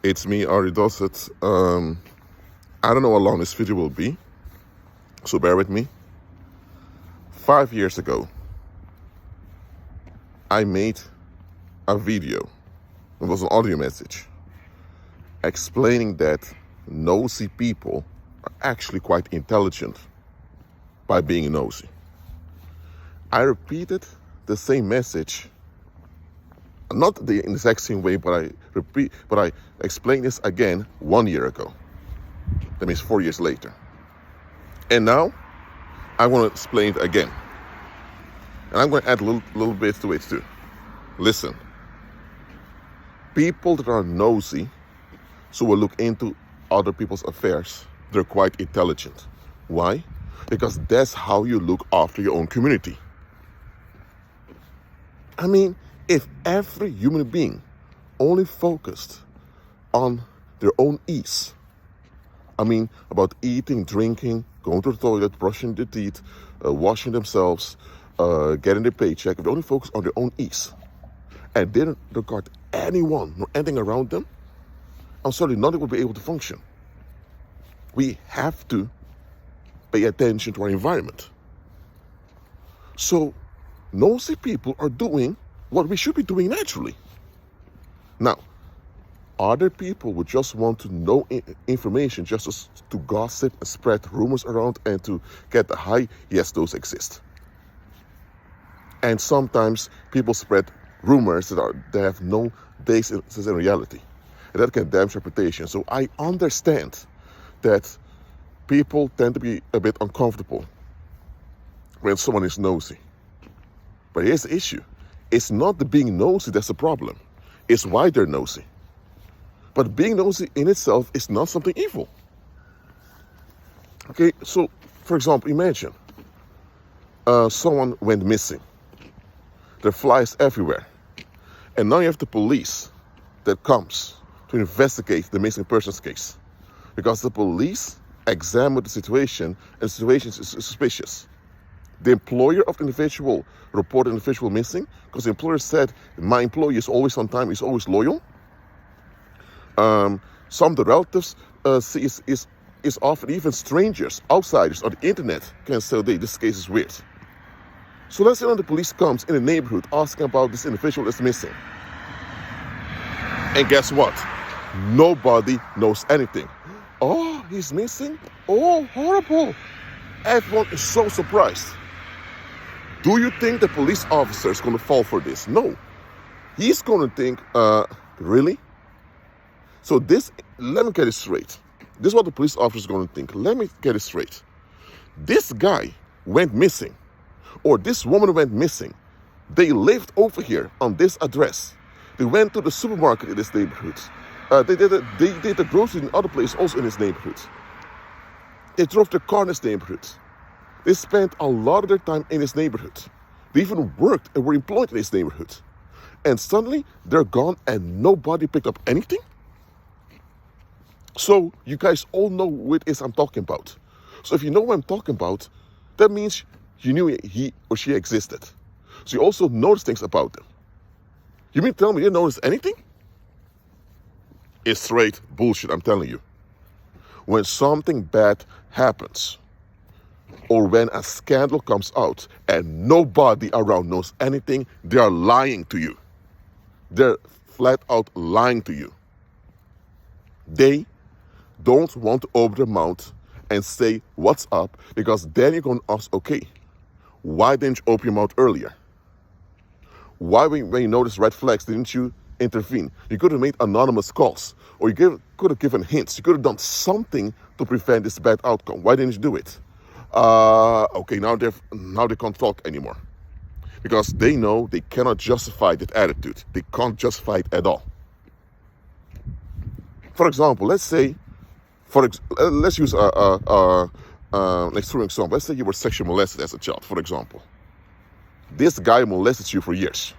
It's me, Ari Dossett. I don't know how long this video will be, so bear with me. 5 years ago, I made a video. It was an audio message explaining that nosy people are actually quite intelligent by being nosy. I repeated the same message, not in the exact same way, but I explained this again 1 year ago. That means 4 years later. And now I want to explain it again. And I'm going to add a little bit to it too. Listen, people that are nosy, so will look into other people's affairs, they're quite intelligent. Why? Because that's how you look after your own community. I mean, if every human being only focused on their own ease, about eating, drinking, going to the toilet, brushing their teeth, washing themselves, getting their paycheck, if they only focus on their own ease and didn't regard anyone nor anything around them, I'm sorry, nothing will be able to function. We have to pay attention to our environment. So, nosy people are doing what we should be doing naturally. Now, other people would just want to know information just to gossip and spread rumors around and to get the high. Yes, those exist. And sometimes people spread rumors that have no basis in reality. And that can damage reputation. So I understand that people tend to be a bit uncomfortable when someone is nosy. But here's the issue. It's not the being nosy that's the problem. It's why they're nosy. But being nosy in itself is not something evil. Okay, so for example, imagine someone went missing. There are flies everywhere. And now you have the police that comes to investigate the missing persons case. Because the police examine the situation and the situation is suspicious. The employer of the individual reported the individual missing because the employer said, my employee is always on time, he's always loyal. Some of the relatives see is often even strangers, outsiders on the internet can say, this case is weird. So let's say when the police comes in the neighborhood asking about this individual that's missing. And guess what? Nobody knows anything. Oh, he's missing? Oh, horrible. Everyone is so surprised. Do you think the police officer is going to fall for this? No. He's going to think, really? So let me get it straight. This is what the police officer is going to think. Let me get it straight. This guy went missing, or this woman went missing. They lived over here on this address. They went to the supermarket in this neighborhood. They did the grocery in other places also in this neighborhood. They drove their car in this neighborhood. They spent a lot of their time in this neighborhood. They even worked and were employed in this neighborhood. And suddenly, they're gone and nobody picked up anything? So, you guys all know who it is I'm talking about. So if you know what I'm talking about, that means you knew he or she existed. So you also noticed things about them. You mean tell me you didn't notice anything? It's straight bullshit, I'm telling you. When something bad happens, or when a scandal comes out and nobody around knows anything, they are lying to you. They're flat out lying to you. They don't want to open their mouth and say what's up, because then you're going to ask, okay, why didn't you open your mouth earlier? Why, when you noticed red flags, didn't you intervene? You could have made anonymous calls, or you could have given hints. You could have done something to prevent this bad outcome. Why didn't you do it? Okay, now they can't talk anymore, because they know they cannot justify that attitude. They can't justify it at all. For example, let's use an extreme example. Let's say you were sexually molested as a child, for example. This guy molested you for years.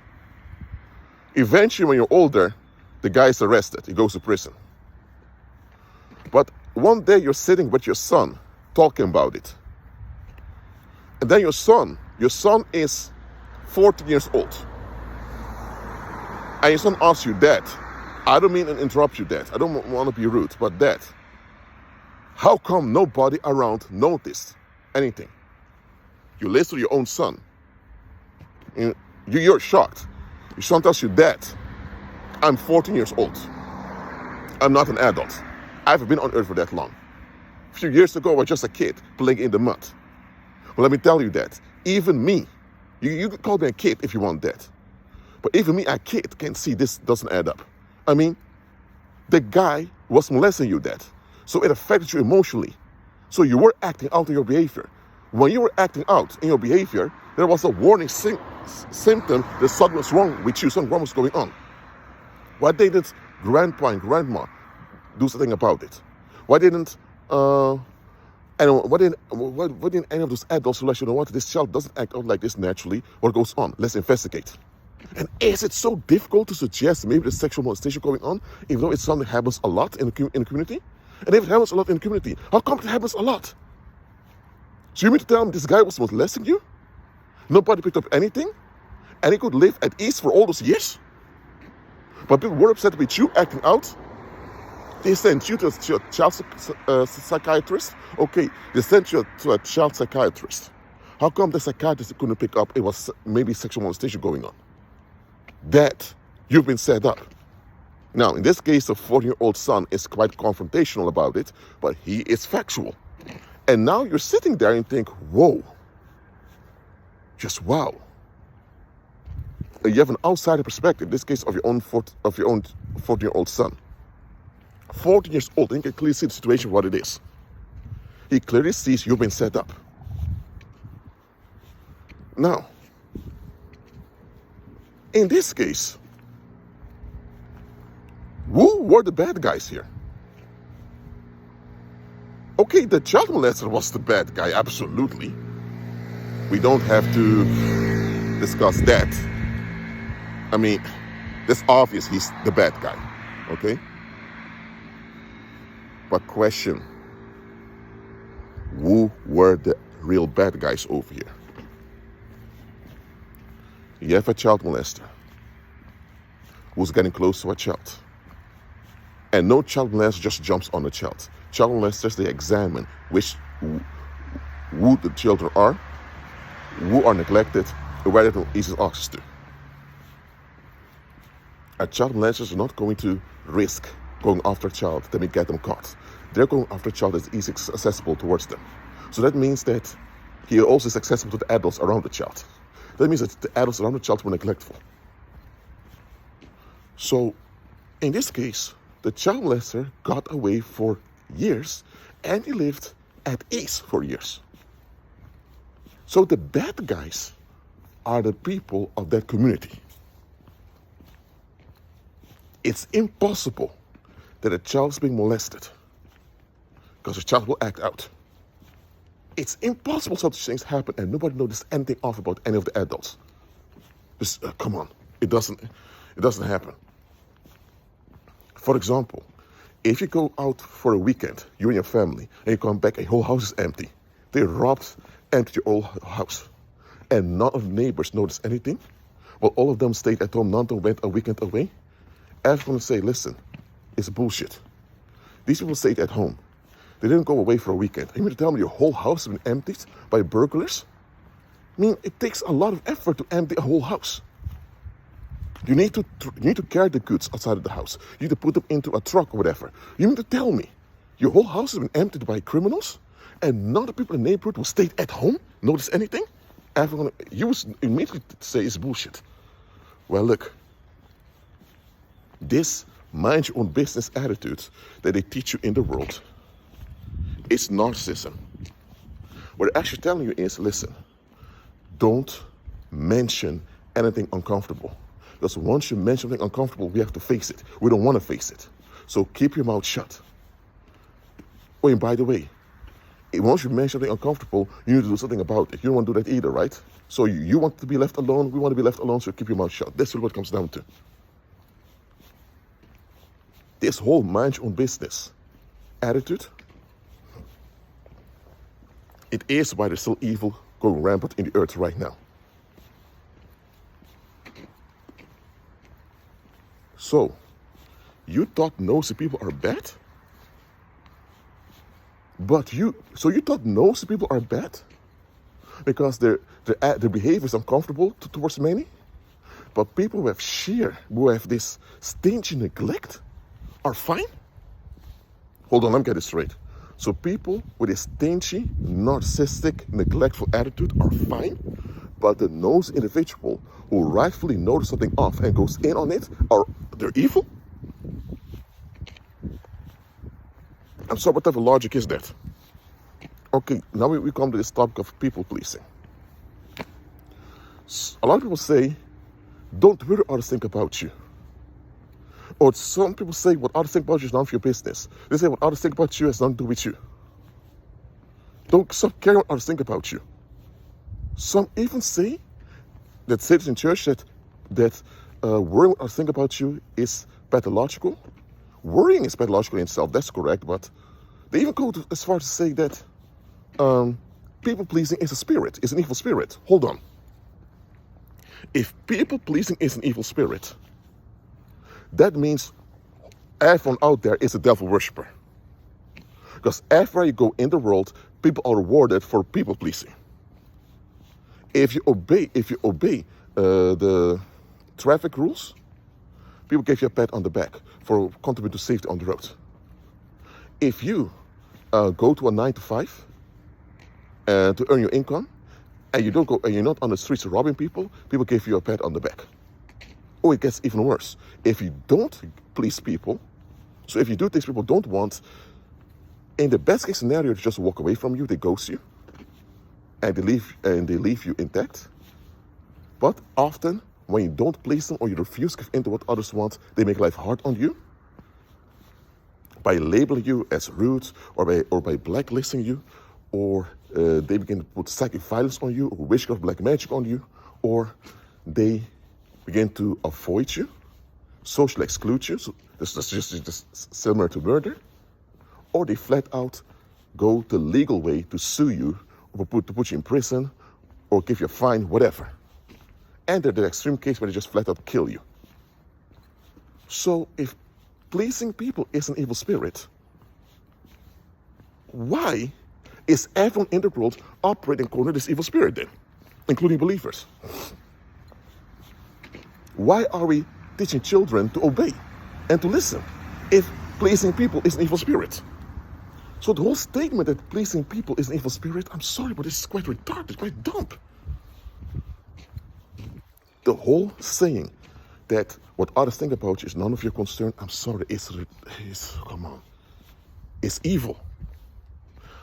Eventually, when you're older, the guy is arrested. He goes to prison. But one day you're sitting with your son talking about it. And then your son is 14 years old. And your son asks you, Dad, I don't mean to interrupt you, Dad. I don't want to be rude, but Dad, how come nobody around noticed anything? You listen to your own son. You're shocked. Your son tells you, Dad, I'm 14 years old. I'm not an adult. I haven't been on earth for that long. A few years ago, I was just a kid playing in the mud. Well, let me tell you that even me, you can call me a kid if you want that, but even me, a kid, can see this doesn't add up. I mean, the guy was molesting you, Dad. So it affected you emotionally. So you were acting out in your behavior. When you were acting out in your behavior, there was a warning symptom that something was wrong with you, something wrong was going on. Why didn't grandpa and grandma do something about it? Why didn't any of those adults let you know what, this child doesn't act out like this naturally? What goes on? Let's investigate. And is it so difficult to suggest maybe there's sexual molestation going on, even though it's something that happens a lot in the community? And if it happens a lot in the community, how come it happens a lot? So you mean to tell me this guy was molesting you? Nobody picked up anything? And he could live at ease for all those years? But people were upset with you acting out? They sent you to a child psychiatrist? Okay, they sent you to a child psychiatrist. How come the psychiatrist couldn't pick up it was maybe sexual molestation going on? That you've been set up. Now, in this case, the 14-year-old son is quite confrontational about it, but he is factual. And now you're sitting there and think, whoa, just wow. You have an outsider perspective, in this case of your own 14-year-old son. 14 years old, and he can clearly see the situation, what it is. He clearly sees you've been set up. Now, in this case, who were the bad guys here? Okay, the child molester was the bad guy, absolutely. We don't have to discuss that. I mean, it's obvious he's the bad guy, okay? But question, who were the real bad guys over here? You have a child molester who's getting close to a child. And no child molester just jumps on the child. Child molesters, they examine who the children are, who are neglected, and where they have easy access to. A child molester is not going to risk going after a child that may get them caught. They're going after a child that's easily accessible towards them. So that means that he also is accessible to the adults around the child. That means that the adults around the child were neglectful. So, in this case, the child molester got away for years and he lived at ease for years. So the bad guys are the people of that community. It's impossible that a child is being molested because the child will act out. It's impossible such things happen and nobody noticed anything off about any of the adults. Just, come on, it doesn't happen. For example, if you go out for a weekend, you and your family, and you come back, a whole house is empty. They emptied your whole house. And none of the neighbors noticed anything. Well, all of them stayed at home, none of them went a weekend away. Everyone's going to say, listen, it's bullshit. These people stayed at home. They didn't go away for a weekend. You mean to tell me your whole house has been emptied by burglars? I mean, it takes a lot of effort to empty a whole house. You need to carry the goods outside of the house. You need to put them into a truck or whatever. You mean to tell me your whole house has been emptied by criminals and none of the people in the neighborhood who stayed at home notice anything? Everyone, you would immediately say it's bullshit. Well, look, this mind your own business attitude that they teach you in the world is narcissism. What they're actually telling you is, listen, don't mention anything uncomfortable. Because once you mention something uncomfortable, we have to face it. We don't want to face it. So keep your mouth shut. Oh, and by the way, once you mention something uncomfortable, you need to do something about it. You don't want to do that either, right? So you want to be left alone, we want to be left alone, so keep your mouth shut. That's what it comes down to. This whole mind your own business attitude, it is why there's still evil going rampant in the earth right now. So, You thought nosy people are bad? So you thought nosy people are bad? Because their behavior is uncomfortable towards many? But people who have this stingy neglect are fine? Hold on, let me get this straight. So people with a stingy, narcissistic, neglectful attitude are fine, but the nosy individual who rightfully notices something off and goes in on it, they're evil? I'm sorry, what type of logic is that? Okay, now we come to this topic of people pleasing. A lot of people say, don't worry what others think about you. Or some people say what others think about you is none of your business. They say what others think about you has nothing to do with you. Don't stop caring what others think about you. Some even say that says in church that worrying what others think about you is pathological. Worrying is pathological in itself, that's correct, but they even go as far as to say that people pleasing is a spirit, is an evil spirit. Hold on. If people pleasing is an evil spirit, that means everyone out there is a devil worshiper. Because everywhere you go in the world, people are rewarded for people pleasing. If you obey the traffic rules, people give you a pat on the back for contributing to safety on the road. If you go to a 9 to 5 to earn your income, and you're not on the streets robbing people, people give you a pat on the back. Or it gets even worse. If you don't please people, so if you do things people don't want, in the best case scenario, they just walk away from you, they ghost you, and they leave you intact. But often, when you don't please them or you refuse to give in to what others want, they make life hard on you by labeling you as rude or by blacklisting you, or they begin to put psychic violence on you, or witchcraft, black magic on you, or they begin to avoid you, socially exclude you. So this is just similar to murder, or they flat out go the legal way to sue you, or to put you in prison, or give you a fine, whatever. And they're the extreme case where they just flat out kill you. So if pleasing people is an evil spirit, why is everyone in the world operating according to this evil spirit then, including believers? Why are we teaching children to obey and to listen if pleasing people is an evil spirit? So the whole statement that pleasing people is an evil spirit, I'm sorry, but it's quite retarded, quite dumb. The whole saying that what others think about you is none of your concern, I'm sorry, it's evil.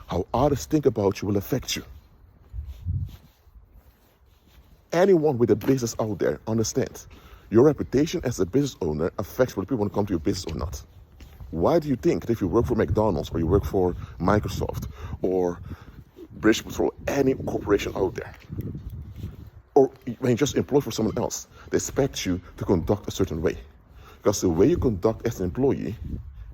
How others think about you will affect you. Anyone with a business out there understands your reputation as a business owner affects whether people want to come to your business or not. Why do you think that if you work for McDonald's or you work for Microsoft or British Petrol, any corporation out there, or when you just employ for someone else, they expect you to conduct a certain way? Because the way you conduct as an employee,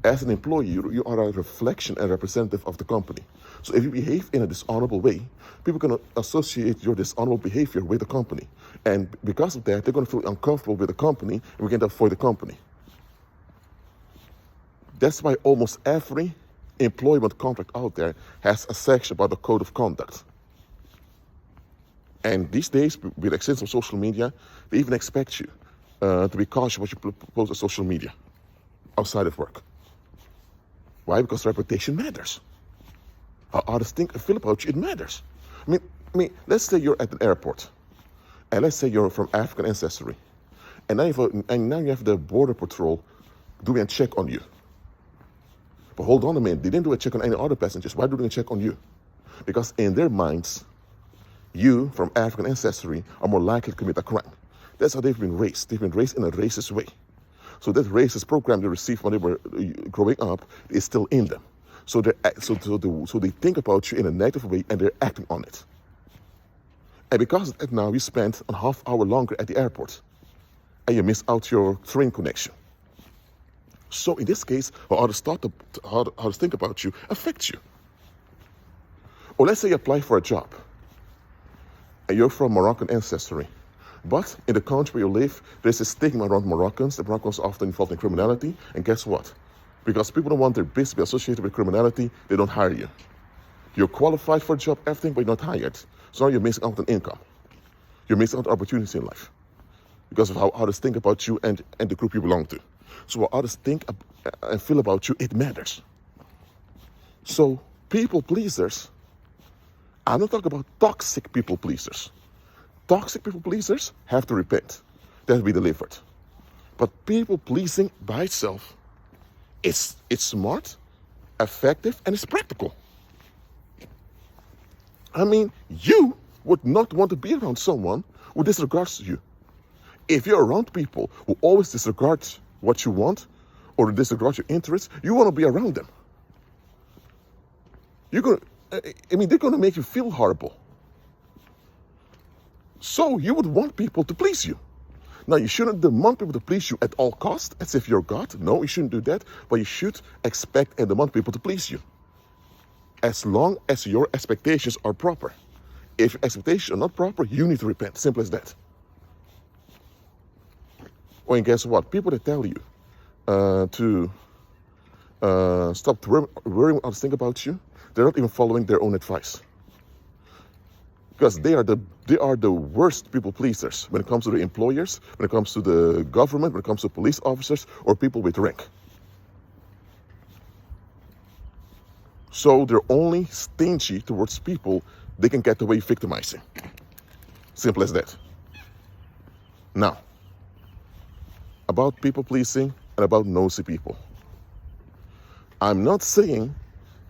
you are a reflection and representative of the company. So if you behave in a dishonorable way, people can associate your dishonorable behavior with the company. And because of that, they're going to feel uncomfortable with the company, and we can avoid the company. That's why almost every employment contract out there has a section about the code of conduct. And these days, with the existence of social media, they even expect you to be cautious what you post on social media outside of work. Why? Because reputation matters. How others think and feel about you, it matters. I mean, let's say you're at an airport, and let's say you're from African ancestry, and now you have the border patrol doing a check on you. But hold on a minute, they didn't do a check on any other passengers. Why are they doing a check on you? Because in their minds, you from African ancestry are more likely to commit a crime. That's how they've been raised. They've been raised in a racist way. So that racist program they received when they were growing up is still in them. So they think about you in a negative way and they're acting on it. And because of that, now you spend a half hour longer at the airport and you miss out your train connection. So in this case, how others think about you affects you. Or let's say you apply for a job and you're from Moroccan ancestry But in the country where you live, there's a stigma around Moroccans. The Moroccans are often involved in criminality. And guess what? Because people don't want their business to be associated with criminality, they don't hire you. You're qualified for a job, everything, but you're not hired. So now you're missing out on income. You're missing out on opportunities in life because of how others think about you and the group you belong to. So what others think and feel about you, it matters. So people pleasers, I'm not talking about toxic people pleasers. Toxic people pleasers have to repent. They have to be delivered. But people pleasing by itself, it's smart, effective, and it's practical. I mean, you would not want to be around someone who disregards you. If you're around people who always disregard what you want or disregard your interests, you want to be around them. They're going to make you feel horrible. So you would want people to please you. Now, you shouldn't demand people to please you at all costs, as if you're God. No, you shouldn't do that. But you should expect and demand people to please you, as long as your expectations are proper. If your expectations are not proper, you need to repent. Simple as that. Well, and guess what? People that tell you to stop worrying what others think about you, they're not even following their own advice. Because they are the worst people pleasers when it comes to the employers, when it comes to the government, when it comes to police officers or people with rank. So they're only stingy towards people they can get away victimizing. Simple as that. Now, about people pleasing and about nosy people. I'm not saying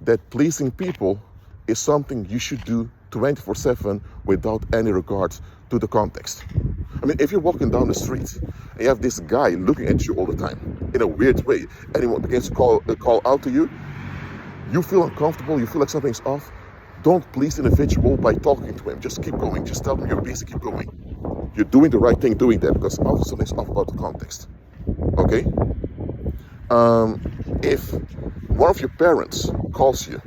that pleasing people is something you should do 24/7 without any regard to the context. I mean, if you're walking down the street and you have this guy looking at you all the time in a weird way, and he begins to call out to you, you feel uncomfortable, you feel like something's off, don't please the individual by talking to him. Just keep going. Just tell him you're busy, keep going. You're doing the right thing doing that, because obviously something's off about the context. Okay? If one of your parents calls you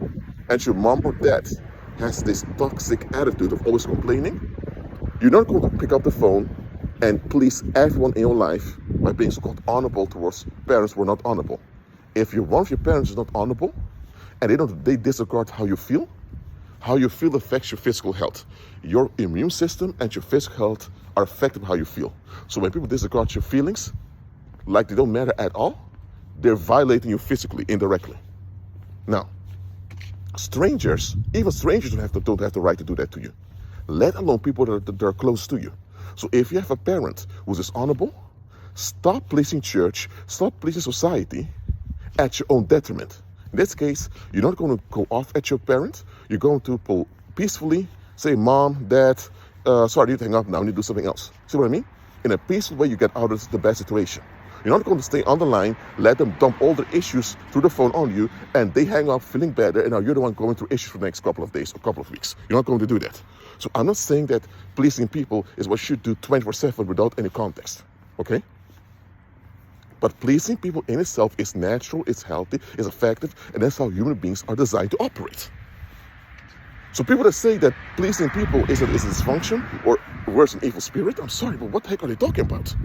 and your mom or dad has this toxic attitude of always complaining, you're not going to pick up the phone and please everyone in your life by being so-called honorable towards parents who are not honorable. If one of your parents is not honorable and they disregard how you feel affects your physical health. Your immune system and your physical health are affected by how you feel. So when people disregard your feelings like they don't matter at all, they're violating you physically, indirectly. Now, strangers, even strangers don't have the right to do that to you, let alone people that are close to you. So if you have a parent who's dishonorable, stop pleasing church, stop pleasing society at your own detriment. In this case, you're not going to go off at your parent. You're going to peacefully say, Mom, Dad, sorry, you hang up now, I need to do something else. See what I mean? In a peaceful way, you get out of the bad situation. You're not going to stay on the line, let them dump all their issues through the phone on you, and they hang up feeling better, and now you're the one going through issues for the next couple of days or couple of weeks. You're not going to do that. So I'm not saying that pleasing people is what you should do 24/7 without any context, okay? But pleasing people in itself is natural, it's healthy, it's effective, and that's how human beings are designed to operate. So people that say that pleasing people is a dysfunction or worse, an evil spirit, I'm sorry, but what the heck are they talking about?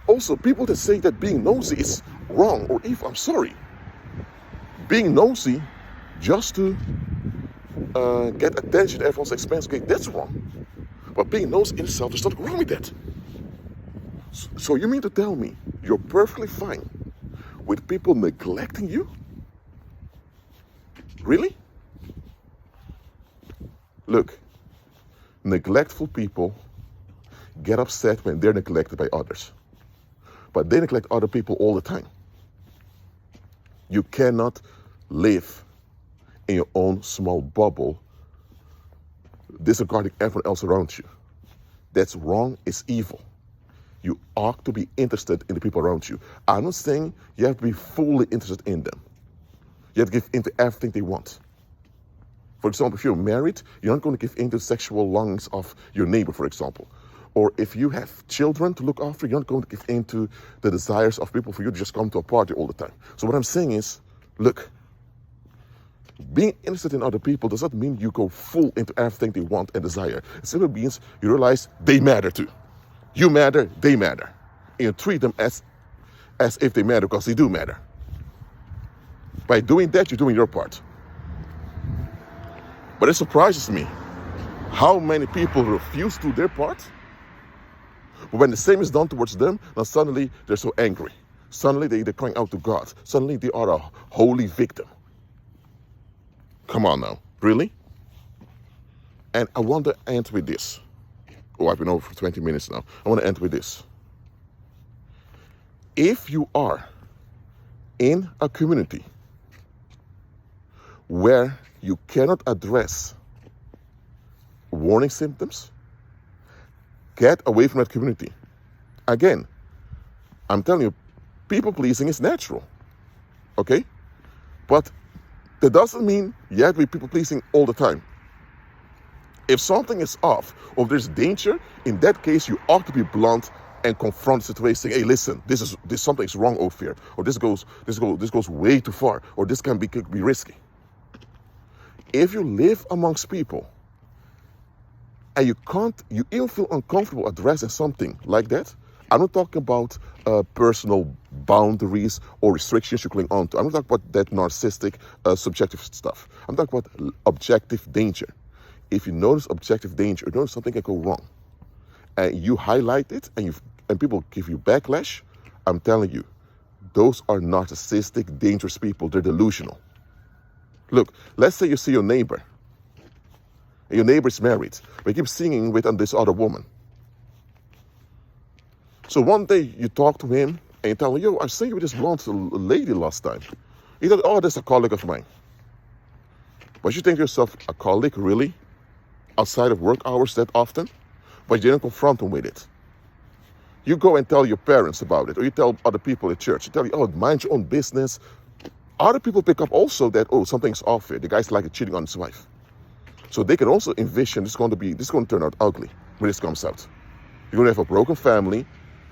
Also, people that say that being nosy is wrong or evil, I'm sorry. Being nosy just to get attention at everyone's expense, okay, that's wrong. But being nosy in itself, there's nothing wrong with that. So you mean to tell me you're perfectly fine with people neglecting you? Really? Look, neglectful people get upset when they're neglected by others. But they neglect other people all the time. You cannot live in your own small bubble disregarding everyone else around you. That's wrong, it's evil. You ought to be interested in the people around you. I'm not saying you have to be fully interested in them. You have to give in to everything they want. For example, if you're married, you're not going to give in to sexual longings of your neighbor, for example. Or if you have children to look after, you're not going to give in to the desires of people for you to just come to a party all the time. So what I'm saying is, look, Being interested in other people does not mean you go full into everything they want and desire. It simply means you realize they matter too. You matter, they matter. And you treat them as if they matter, because they do matter. By doing that, you're doing your part. But it surprises me how many people refuse to do their part. But when the same is done towards them, now suddenly they're so angry. Suddenly they're crying out to God. Suddenly they are a holy victim. Come on now, really? And I want to end with this. Oh, I've been over for 20 minutes now. I want to end with this. If you are in a community where you cannot address warning symptoms, get away from that community. Again, I'm telling you, people pleasing is natural, okay? But that doesn't mean you have to be people pleasing all the time. If something is off, or there's danger, in that case, you ought to be blunt and confront the situation, saying, hey, listen, this something's wrong over here, or this goes way too far, or this can be risky. If you live amongst people and you even feel uncomfortable addressing something like that, I'm not talking about personal boundaries or restrictions you cling on to. I'm not talking about that narcissistic, subjective stuff. I'm talking about objective danger. If you notice objective danger, you notice something can go wrong, and you highlight it, and people give you backlash, I'm telling you, those are narcissistic, dangerous people. They're delusional. Look, let's say you see your neighbor, and your neighbor is married, but you keep singing with this other woman. So one day you talk to him, and you tell him, yo, I was singing with this blonde lady last time. He thought, oh, that's a colleague of mine. But you think to yourself, a colleague, really? Outside of work hours that often? But you didn't confront him with it. You go and tell your parents about it, or you tell other people at church. You tell you, oh, mind your own business. Other people pick up also that, oh, something's off here. The guy's like cheating on his wife. So they can also envision this is going to turn out ugly when this comes out. You're going to have a broken family.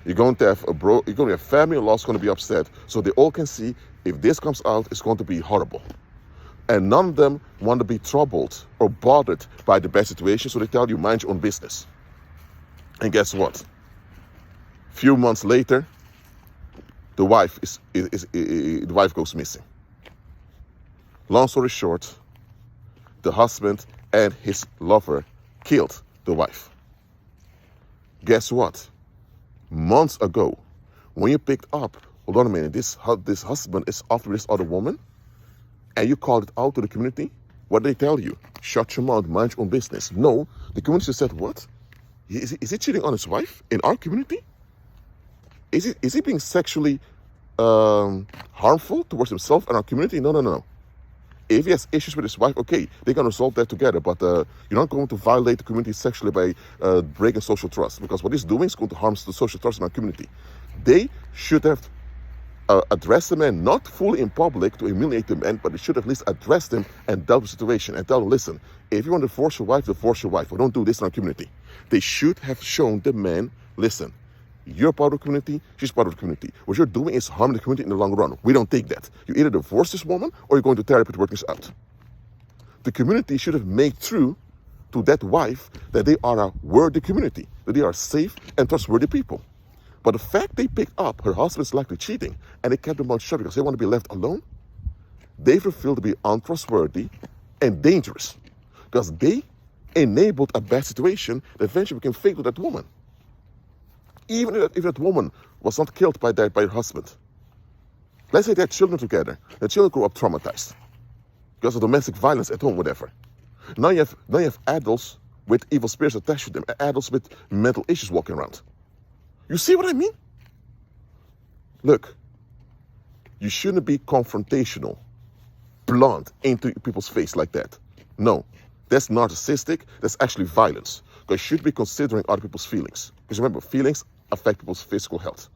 You're going to have family in law is going to be upset. So they all can see if this comes out, it's going to be horrible. And none of them want to be troubled or bothered by the bad situation. So they tell you, mind your own business. And guess what? Few months later, the wife goes missing. Long story short, the husband and his lover killed the wife. Guess what? Months ago, when you picked up, hold on a minute, this husband is after this other woman, and you called it out to the community, what did they tell you? Shut your mouth, mind your own business. No, the community said, what? Is he cheating on his wife in our community? Is he being sexually harmful towards himself and our community? No. If he has issues with his wife, okay, they can resolve that together. But you're not going to violate the community sexually by breaking social trust, because what he's doing is going to harm the social trust in our community. They should have addressed the man, not fully in public to humiliate the man, but they should at least address him and dealt with the situation and tell him, listen, if you want to divorce your wife, divorce your wife. But don't do this in our community. They should have shown the man, listen, you're part of the community, she's part of the community. What you're doing is harming the community in the long run. We don't take that. You either divorce this woman or you're going to therapy to work this out. The community should have made true to that wife that they are a worthy community, that they are safe and trustworthy people. But the fact they picked up her husband's likely cheating and they kept them on shut because they want to be left alone, they've revealed to be untrustworthy and dangerous because they enabled a bad situation that eventually became fatal to that woman. Even if that woman was not killed by her husband. Let's say they had children together. The children grew up traumatized because of domestic violence at home, whatever. Now you have adults with evil spirits attached to them, adults with mental issues walking around. You see what I mean? Look, you shouldn't be confrontational, blunt into people's face like that. No, that's narcissistic. That's actually violence. Because you should be considering other people's feelings. Because remember, feelings affect people's physical health.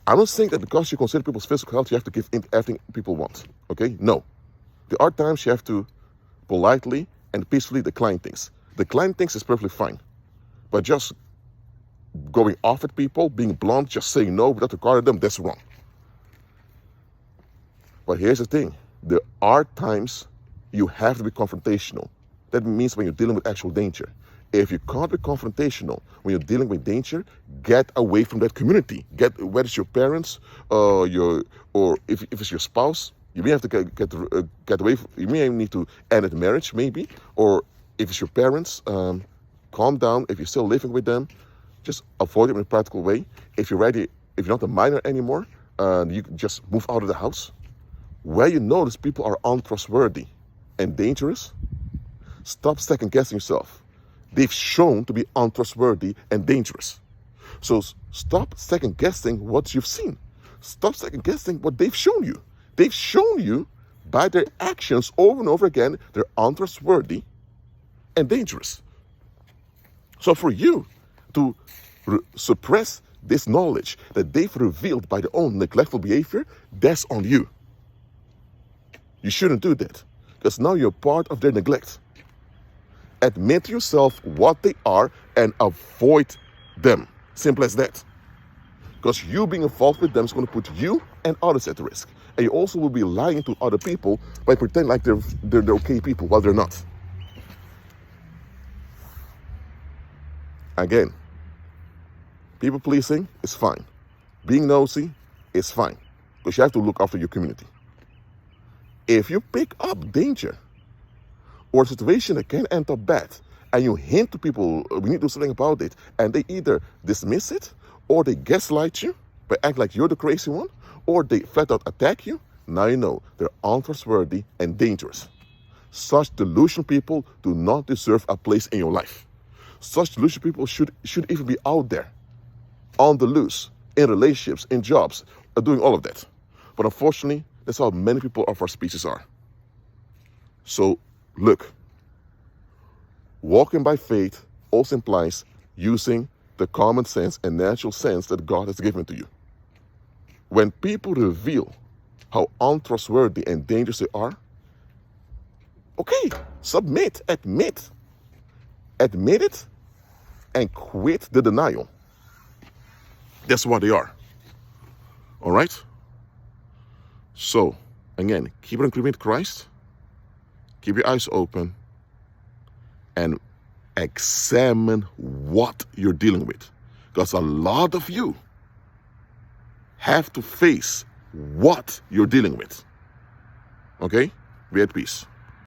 I'm not saying that because you consider people's physical health, you have to give in everything people want. Okay? No. There are times you have to politely and peacefully decline things. Decline things is perfectly fine. But just going off at people, being blunt, just saying no without regarding them, that's wrong. But here's the thing. there are times you have to be confrontational. That means when you're dealing with actual danger. If you can't be confrontational when you're dealing with danger, get away from that community. Whether it's your parents, or if it's your spouse, you may have to get away. You may need to end the marriage, maybe. Or if it's your parents, calm down. If you're still living with them, just avoid it in a practical way. If you're not a minor anymore, you can just move out of the house. Where you notice people are untrustworthy and dangerous, stop second guessing yourself. They've shown to be untrustworthy and dangerous. So stop second guessing what you've seen. Stop second guessing what they've shown you. They've shown you by their actions over and over again, they're untrustworthy and dangerous. So for you to suppress this knowledge that they've revealed by their own neglectful behavior, that's on you. You shouldn't do that, because now you're part of their neglect. Admit to yourself what they are and avoid them. Simple as that. Because you being involved with them is going to put you and others at risk. And you also will be lying to other people by pretending like they're okay people while they're not. Again, people pleasing is fine. Being nosy is fine. Because you have to look after your community. If you pick up danger or a situation that can end up bad, and you hint to people, we need to do something about it, and they either dismiss it, or they gaslight you, but act like you're the crazy one, or they flat out attack you, now you know they're untrustworthy and dangerous. Such delusional people do not deserve a place in your life. Such delusional people should even be out there, on the loose, in relationships, in jobs, doing all of that. But unfortunately, that's how many people of our species are. So, look, walking by faith also implies using the common sense and natural sense that God has given to you. When people reveal how untrustworthy and dangerous they are, okay, submit, admit it, and quit the denial. That's what they are. All right? So, again, keep on with Christ. Keep your eyes open and examine what you're dealing with. Because a lot of you have to face what you're dealing with. Okay? Be at peace.